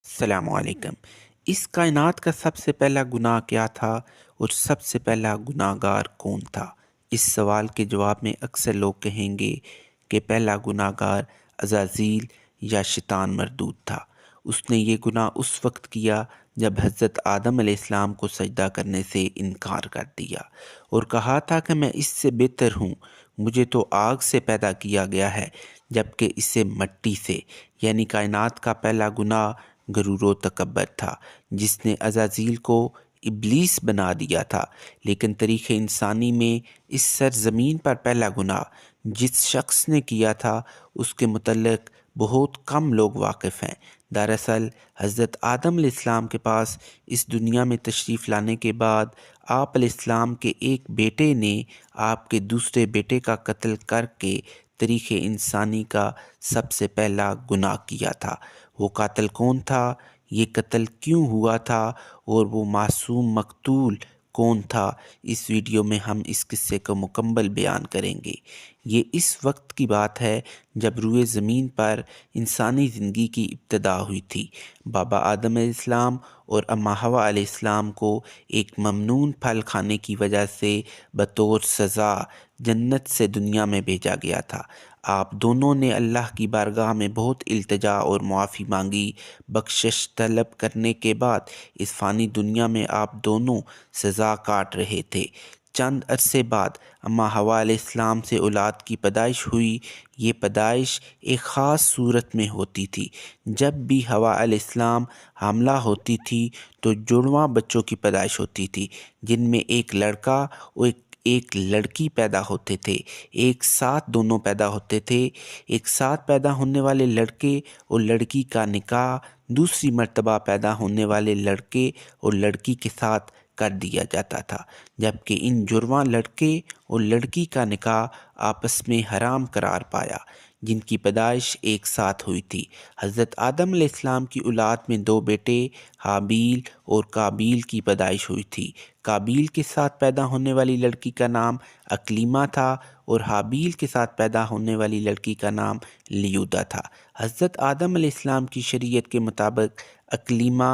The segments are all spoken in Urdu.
السلام علیکم۔ اس کائنات کا سب سے پہلا گناہ کیا تھا اور سب سے پہلا گناہ گار کون تھا؟ اس سوال کے جواب میں اکثر لوگ کہیں گے کہ پہلا گناہ گار عزازیل یا شیطان مردود تھا۔ اس نے یہ گناہ اس وقت کیا جب حضرت آدم علیہ السلام کو سجدہ کرنے سے انکار کر دیا اور کہا تھا کہ میں اس سے بہتر ہوں، مجھے تو آگ سے پیدا کیا گیا ہے جبکہ اسے مٹی سے۔ یعنی کائنات کا پہلا گناہ غرور و تکبر تھا جس نے عزازیل کو ابلیس بنا دیا تھا۔ لیکن تاریخ انسانی میں اس سرزمین پر پہلا گناہ جس شخص نے کیا تھا اس کے متعلق بہت کم لوگ واقف ہیں۔ دراصل حضرت آدم علیہ السلام کے پاس اس دنیا میں تشریف لانے کے بعد آپ علیہ السلام کے ایک بیٹے نے آپ کے دوسرے بیٹے کا قتل کر کے تاریخ انسانی کا سب سے پہلا گناہ کیا تھا۔ وہ قاتل کون تھا، یہ قتل کیوں ہوا تھا اور وہ معصوم مقتول کون تھا، اس ویڈیو میں ہم اس قصے کو مکمل بیان کریں گے۔ یہ اس وقت کی بات ہے جب روئے زمین پر انسانی زندگی کی ابتدا ہوئی تھی۔ بابا آدم علیہ السلام اور اماں حوا علیہ السلام کو ایک ممنون پھل کھانے کی وجہ سے بطور سزا جنت سے دنیا میں بھیجا گیا تھا۔ آپ دونوں نے اللہ کی بارگاہ میں بہت التجا اور معافی مانگی۔ بخشش طلب کرنے کے بعد اس فانی دنیا میں آپ دونوں سزا کاٹ رہے تھے۔ چند عرصے بعد اماں حوا علیہ السلام سے اولاد کی پیدائش ہوئی۔ یہ پیدائش ایک خاص صورت میں ہوتی تھی۔ جب بھی حوا علیہ السلام حاملہ ہوتی تھی تو جڑواں بچوں کی پیدائش ہوتی تھی، جن میں ایک لڑکا اور ایک لڑکی پیدا ہوتے تھے۔ ایک ساتھ دونوں پیدا ہوتے تھے۔ ایک ساتھ پیدا ہونے والے لڑکے اور لڑکی کا نکاح دوسری مرتبہ پیدا ہونے والے لڑکے اور لڑکی کے ساتھ کر دیا جاتا تھا، جبکہ ان جڑواں لڑکے اور لڑکی کا نکاح آپس میں حرام قرار پایا، جن کی پیدائش ایک ساتھ ہوئی تھی۔ حضرت آدم علیہ السلام کی اولاد میں دو بیٹے حابیل اور قابیل کی پیدائش ہوئی تھی۔ قابیل کے ساتھ پیدا ہونے والی لڑکی کا نام اکلیمہ تھا اور حابیل کے ساتھ پیدا ہونے والی لڑکی کا نام لیودا تھا۔ حضرت آدم علیہ السلام کی شریعت کے مطابق اکلیمہ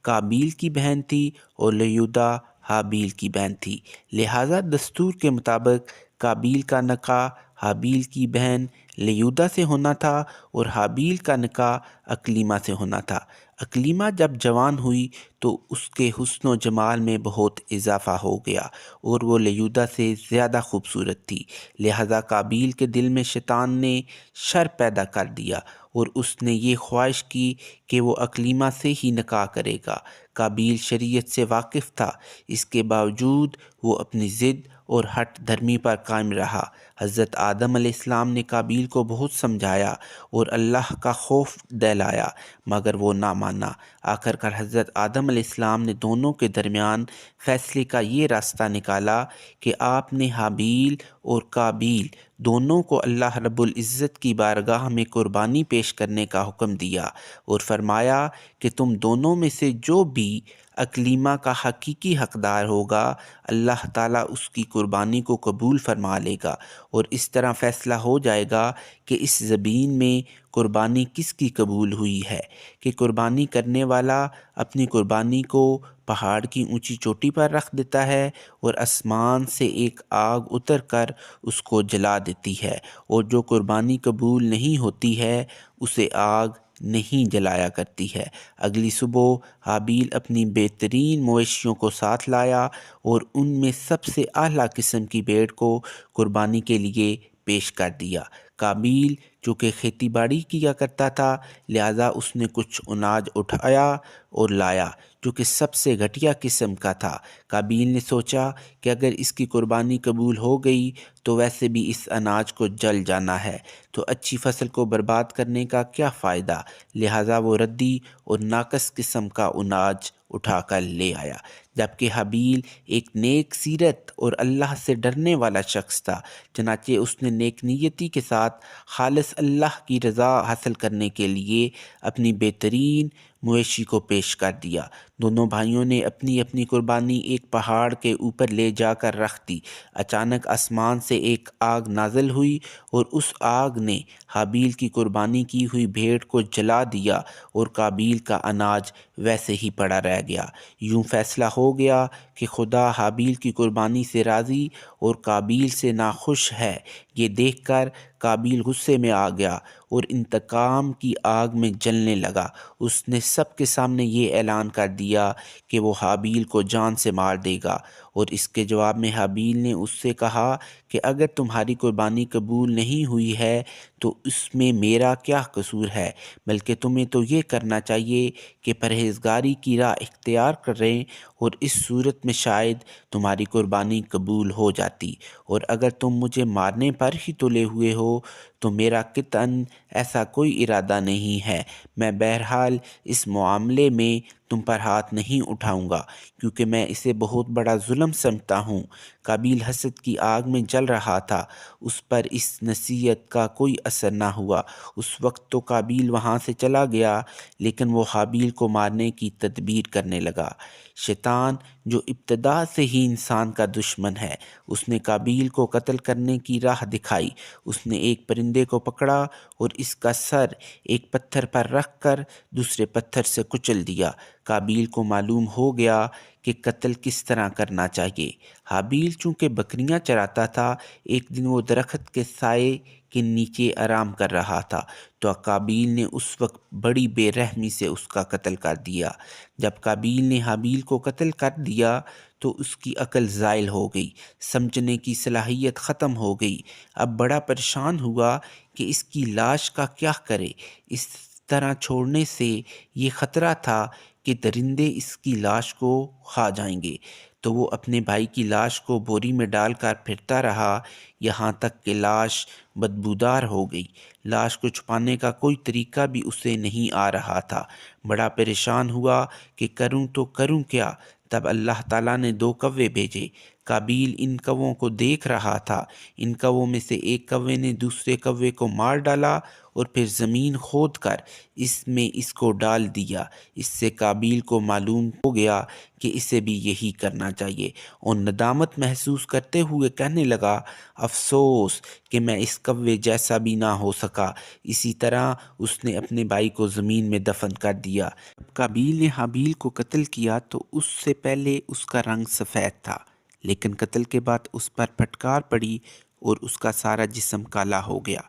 قابیل کی بہن تھی اور لیودا حابیل کی بہن تھی، لہٰذا دستور کے مطابق قابیل کا نکاح حابیل کی بہن لیودا سے ہونا تھا اور حابیل کا نکاح اکلیمہ سے ہونا تھا۔ اکلیمہ جب جوان ہوئی تو اس کے حسن و جمال میں بہت اضافہ ہو گیا اور وہ لیودا سے زیادہ خوبصورت تھی، لہٰذا قابیل کے دل میں شیطان نے شر پیدا کر دیا اور اس نے یہ خواہش کی کہ وہ اکلیمہ سے ہی نکاح کرے گا۔ قابیل شریعت سے واقف تھا، اس کے باوجود وہ اپنی ضد اور ہٹ دھرمی پر قائم رہا۔ حضرت آدم علیہ السلام نے قابیل کو بہت سمجھایا اور اللہ کا خوف دلایا مگر وہ نہ مانا۔ آخر کار حضرت آدم علیہ السلام نے دونوں کے درمیان فیصلے کا یہ راستہ نکالا کہ آپ نے حابیل اور قابیل دونوں کو اللہ رب العزت کی بارگاہ میں قربانی پیش کرنے کا حکم دیا اور فرمایا کہ تم دونوں میں سے جو بھی اکلیمہ کا حقیقی حقدار ہوگا اللہ تعالیٰ اس کی قربانی کو قبول فرما لے گا، اور اس طرح فیصلہ ہو جائے گا کہ اس زمین میں قربانی کس کی قبول ہوئی ہے، کہ قربانی کرنے والا اپنی قربانی کو پہاڑ کی اونچی چوٹی پر رکھ دیتا ہے اور آسمان سے ایک آگ اتر کر اس کو جلا دیتی ہے، اور جو قربانی قبول نہیں ہوتی ہے اسے آگ نہیں جلایا کرتی ہے۔ اگلی صبح حابیل اپنی بہترین مویشیوں کو ساتھ لایا اور ان میں سب سے اعلیٰ قسم کی بھیڑ کو قربانی کے لیے پیش کر دیا۔ قابیل چونکہ کھیتی باڑی کیا کرتا تھا لہٰذا اس نے کچھ اناج اٹھایا اور لایا جو کہ سب سے گھٹیا قسم کا تھا۔ قابیل نے سوچا کہ اگر اس کی قربانی قبول ہو گئی تو ویسے بھی اس اناج کو جل جانا ہے، تو اچھی فصل کو برباد کرنے کا کیا فائدہ، لہٰذا وہ ردی اور ناقص قسم کا اناج اٹھا کر لے آیا۔ جبکہ حابیل ایک نیک سیرت اور اللہ سے ڈرنے والا شخص تھا، چنانچہ اس نے نیک نیتی کے ساتھ خالص اللہ کی رضا حاصل کرنے کے لیے اپنی بہترین مویشی کو پیش کر دیا۔ دونوں بھائیوں نے اپنی اپنی قربانی ایک پہاڑ کے اوپر لے جا کر رکھ دی۔ اچانک آسمان سے ایک آگ نازل ہوئی اور اس آگ نے حابیل کی قربانی کی ہوئی بھیڑ کو جلا دیا اور قابیل کا اناج ویسے ہی پڑا رہ گیا۔ یوں فیصلہ ہو گیا کہ خدا حابیل کی قربانی سے راضی اور قابیل سے ناخوش ہے۔ یہ دیکھ کر قابیل غصے میں آ گیا اور انتقام کی آگ میں جلنے لگا۔ اس نے سب کے سامنے یہ اعلان کر دیا کہ وہ حابیل کو جان سے مار دے گا، اور اس کے جواب میں حابیل نے اس سے کہا کہ اگر تمہاری قربانی قبول نہیں ہوئی ہے تو اس میں میرا کیا قصور ہے، بلکہ تمہیں تو یہ کرنا چاہیے کہ پرہیزگاری کی راہ اختیار کریں، اور اس صورت میں شاید تمہاری قربانی قبول ہو جاتی، اور اگر تم مجھے مارنے پر ہی تلے ہوئے ہو تو میرا قطعاً ایسا کوئی ارادہ نہیں ہے۔ میں بہرحال اس معاملے میں تم پر ہاتھ نہیں اٹھاؤں گا، کیونکہ میں اسے بہت بڑا ظلم سمجھتا ہوں۔ قابیل حسد کی آگ میں جل رہا تھا، اس پر اس نصیحت کا کوئی اثر نہ ہوا۔ اس وقت تو قابیل وہاں سے چلا گیا، لیکن وہ حابیل کو مارنے کی تدبیر کرنے لگا۔ شیطان جو ابتدا سے ہی انسان کا دشمن ہے، اس نے قابیل کو قتل کرنے کی راہ دکھائی۔ اس نے ایک پرندے کو پکڑا اور اس کا سر ایک پتھر پر رکھ کر دوسرے پتھر سے کچل دیا۔ قابیل کو معلوم ہو گیا کہ قتل کس طرح کرنا چاہیے۔ حابیل چونکہ بکریاں چراتا تھا، ایک دن وہ درخت کے سائے کے نیچے آرام کر رہا تھا تو قابیل نے اس وقت بڑی بے رحمی سے اس کا قتل کر دیا۔ جب قابیل نے حابیل کو قتل کر دیا تو اس کی عقل زائل ہو گئی، سمجھنے کی صلاحیت ختم ہو گئی۔ اب بڑا پریشان ہوا کہ اس کی لاش کا کیا کرے۔ اس طرح چھوڑنے سے یہ خطرہ تھا کہ درندے اس کی لاش کو کھا جائیں گے، تو وہ اپنے بھائی کی لاش کو بوری میں ڈال کر پھرتا رہا، یہاں تک کہ لاش بدبودار ہو گئی۔ لاش کو چھپانے کا کوئی طریقہ بھی اسے نہیں آ رہا تھا۔ بڑا پریشان ہوا کہ کروں تو کروں کیا۔ تب اللہ تعالیٰ نے 2 کوے بھیجے۔ قابیل ان کووں کو دیکھ رہا تھا۔ ان کووں میں سے ایک کوے نے دوسرے کوے کو مار ڈالا اور پھر زمین کھود کر اس میں اس کو ڈال دیا۔ اس سے قابیل کو معلوم ہو گیا کہ اسے بھی یہی کرنا چاہیے، اور ندامت محسوس کرتے ہوئے کہنے لگا، افسوس کہ میں اس کوے جیسا بھی نہ ہو سکا۔ اسی طرح اس نے اپنے بھائی کو زمین میں دفن کر دیا۔ جب قابیل نے حابیل کو قتل کیا تو اس سے پہلے اس کا رنگ سفید تھا، لیکن قتل کے بعد اس پر پھٹکار پڑی اور اس کا سارا جسم کالا ہو گیا۔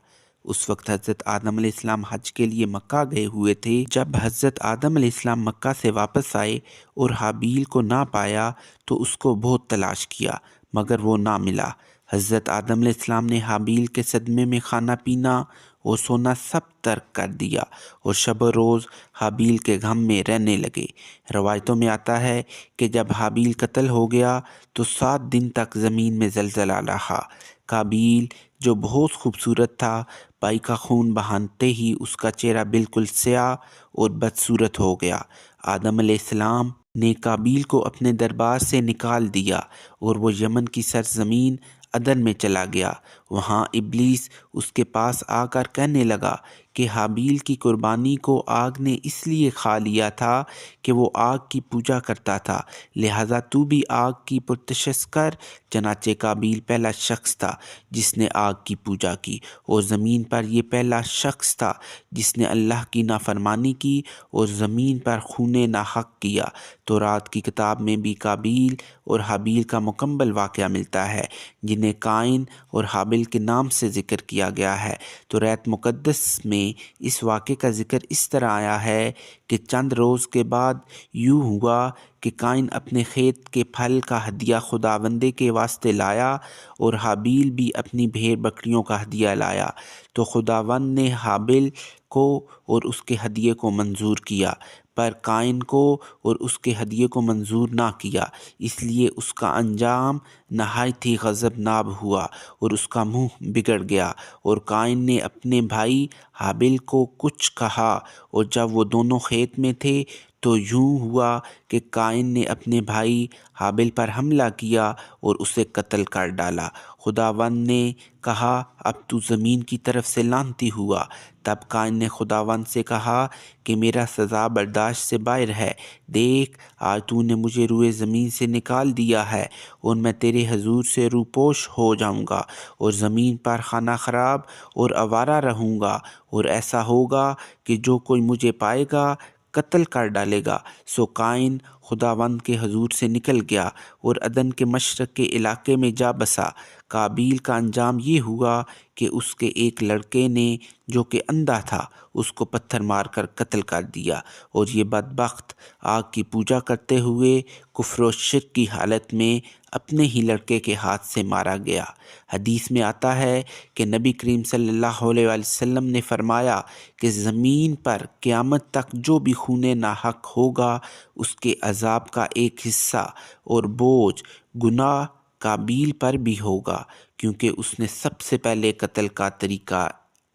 اس وقت حضرت آدم علیہ السلام حج کے لیے مکہ گئے ہوئے تھے۔ جب حضرت آدم علیہ السلام مکہ سے واپس آئے اور حابیل کو نہ پایا تو اس کو بہت تلاش کیا، مگر وہ نہ ملا۔ حضرت آدم علیہ السلام نے حابیل کے صدمے میں کھانا پینا اور سونا سب ترک کر دیا اور شب و روز حابیل کے غم میں رہنے لگے۔ روایتوں میں آتا ہے کہ جب حابیل قتل ہو گیا تو 7 دن تک زمین میں زلزلہ رہا۔ قابیل جو بہت خوبصورت تھا، بھائی کا خون بہاتے ہی اس کا چہرہ بالکل سیاہ اور بدصورت ہو گیا۔ آدم علیہ السلام نے قابیل کو اپنے دربار سے نکال دیا اور وہ یمن کی سرزمین عدن میں چلا گیا۔ وہاں ابلیس اس کے پاس آ کر کہنے لگا کہ حابیل کی قربانی کو آگ نے اس لیے کھا لیا تھا کہ وہ آگ کی پوجا کرتا تھا، لہٰذا تو بھی آگ کی پرستش کر۔ چنانچہ قابیل پہلا شخص تھا جس نے آگ کی پوجا کی، اور زمین پر یہ پہلا شخص تھا جس نے اللہ کی نافرمانی کی اور زمین پر خون ناحق کیا۔ تورات کی کتاب میں بھی قابیل اور حابیل کا مکمل واقعہ ملتا ہے، جنہیں قائن اور حابیل کے نام سے ذکر کیا گیا ہے۔ تورات مقدس میں اس واقعے کا ذکر اس طرح آیا ہے کہ چند روز کے بعد یوں ہوا کہ قائن اپنے کھیت کے پھل کا ہدیہ خداوندے کے واسطے لایا اور حابیل بھی اپنی بھیڑ بکریوں کا ہدیہ لایا، تو خداوند نے حابیل کو اور اس کے ہدیے کو منظور کیا، پر قائن کو اور اس کے ہدیے کو منظور نہ کیا۔ اس لیے اس کا انجام نہایت ہی غضبناک ہوا اور اس کا منہ بگڑ گیا، اور قائن نے اپنے بھائی حابیل کو کچھ کہا، اور جب وہ دونوں کھیت میں تھے تو یوں ہوا کہ قائن نے اپنے بھائی حابل پر حملہ کیا اور اسے قتل کر ڈالا۔ خداوند نے کہا اب تو زمین کی طرف سے لعنتی ہوا۔ تب قائن نے خداوند سے کہا کہ میرا سزا برداشت سے باہر ہے۔ دیکھ آج تو نے مجھے روئے زمین سے نکال دیا ہے اور میں تیرے حضور سے روپوش ہو جاؤں گا اور زمین پر خانہ خراب اور آوارہ رہوں گا، اور ایسا ہوگا کہ جو کوئی مجھے پائے گا قتل کر ڈالے گا۔ سو قائن خداوند کے حضور سے نکل گیا اور عدن کے مشرق کے علاقے میں جا بسا۔ قابیل کا انجام یہ ہوا کہ اس کے ایک لڑکے نے جو کہ اندھا تھا اس کو پتھر مار کر قتل کر دیا، اور یہ بدبخت آگ کی پوجا کرتے ہوئے کفر و شرک کی حالت میں اپنے ہی لڑکے کے ہاتھ سے مارا گیا۔ حدیث میں آتا ہے کہ نبی کریم صلی اللہ علیہ وسلم نے فرمایا کہ زمین پر قیامت تک جو بھی خون ناحق ہوگا اس کے عذاب کا ایک حصہ اور بوجھ گناہ قابیل پر بھی ہوگا، کیونکہ اس نے سب سے پہلے قتل کا طریقہ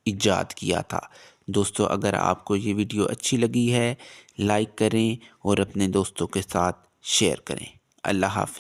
ایجاد کیا تھا۔ دوستو اگر آپ کو یہ ویڈیو اچھی لگی ہے لائک کریں اور اپنے دوستوں کے ساتھ شیئر کریں۔ اللہ حافظ۔